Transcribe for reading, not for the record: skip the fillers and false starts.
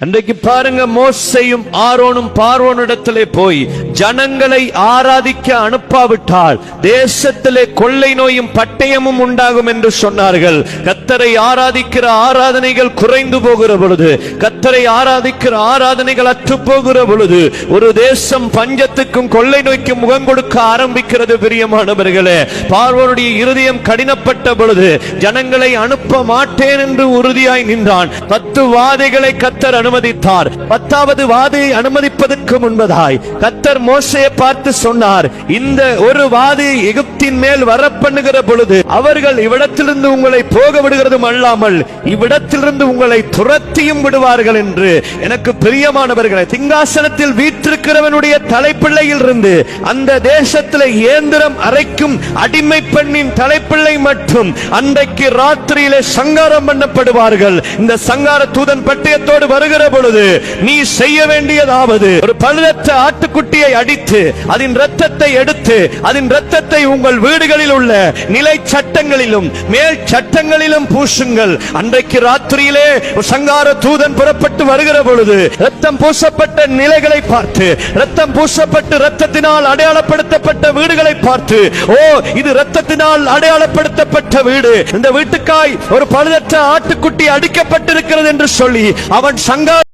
அன்றைக்கு பாருங்க, மோசேயும் ஆரோனும் பார்வோனிடத்திலே போய் ஜனங்களை ஆராதிக்க அனுப்பாவிட்டால் தேசத்திலே கொள்ளை நோயும் பட்டயமும் உண்டாகும் என்று சொன்னார்கள். கர்த்தரை ஆராதிக்கிற ஆராதனைகள் குறைந்து போகிற பொழுது, கர்த்தரை ஆராதிக்கிற ஆராதனைகள் அற்று போகிற பொழுது ஒரு தேசம் பஞ்சத்துக்கும் கொள்ளை நோய்க்கும் முகம் கொடுக்க ஆரம்பிக்கிறது. பிரியமானவர்களே, பார்வோனுடைய இருதயம் கடினப்பட்ட பொழுது ஜனங்களை அனுப்ப மாட்டேன் என்று உறுதியாய் நின்றான். 10 வாதைகளை கர்த்தர் அனுமதித்தார். 10வது வாதையை அனுமதிப்பதற்கு முன்பதாய் கர்த்தர் மோசேயை பார்த்து சொன்னார், இந்த ஒரு வாதையை எகிப்தின் மேல் வரப்பண்ணுகிற பொழுது அவர்கள் இவ்விடத்திலிருந்து உங்களை போக விடுகிறதும் அல்லாமல் இவ்விடத்திலிருந்து உங்களை துரத்தியும் விடுவார்கள் என்று. எனக்கு பிரியமானவர்களே, சிங்காசனத்தில் வீற்றிருக்கிறவனுடைய தலைப்பிள்ளையில் இருந்து அந்த தேசத்தில் இயந்திரம் அரைக்கும் அடிமை பெண்ணின் தலைப்பிள்ளை மட்டும் அன்றைக்கு ராத்திரியிலே சங்காரம் பண்ணப்படுவார்கள். இந்த சங்கார தூதன் பட்டயத்தோடு வருகிற பொழுது நீ செய்ய வேண்டியதாவது, ஒரு பழுதற்ற ஆட்டுக்குட்டியை அடித்து அதன் இரத்தத்தை எடுத்து அதன் இரத்தத்தை உங்கள் வீடுகளில் உள்ள நிலை சட்டங்களிலும் மேல் சட்டங்களிலும் பூசுங்கள். அன்றைக்கு ராத்திரியிலே சங்கார தூதன் புறப்பட்டு வருகிற பொழுது இரத்தம் பூசப்பட்ட நிலைகளை பார்த்து, இரத்தம் பூசப்பட்டு இரத்தத்தினால் அடையாளப்படுத்தப்பட்ட வீடுகளை பார்த்து, ஓ இது இரத்தத்தினால் அடையாளப்படுத்தப்பட்ட வீடு, இந்த வீட்டுக்காய் ஒரு பழுதற்ற ஆட்டுக்குட்டி அடிக்கப்பட்டிருக்கிறது என்று சொல்லி அவன் சங்கார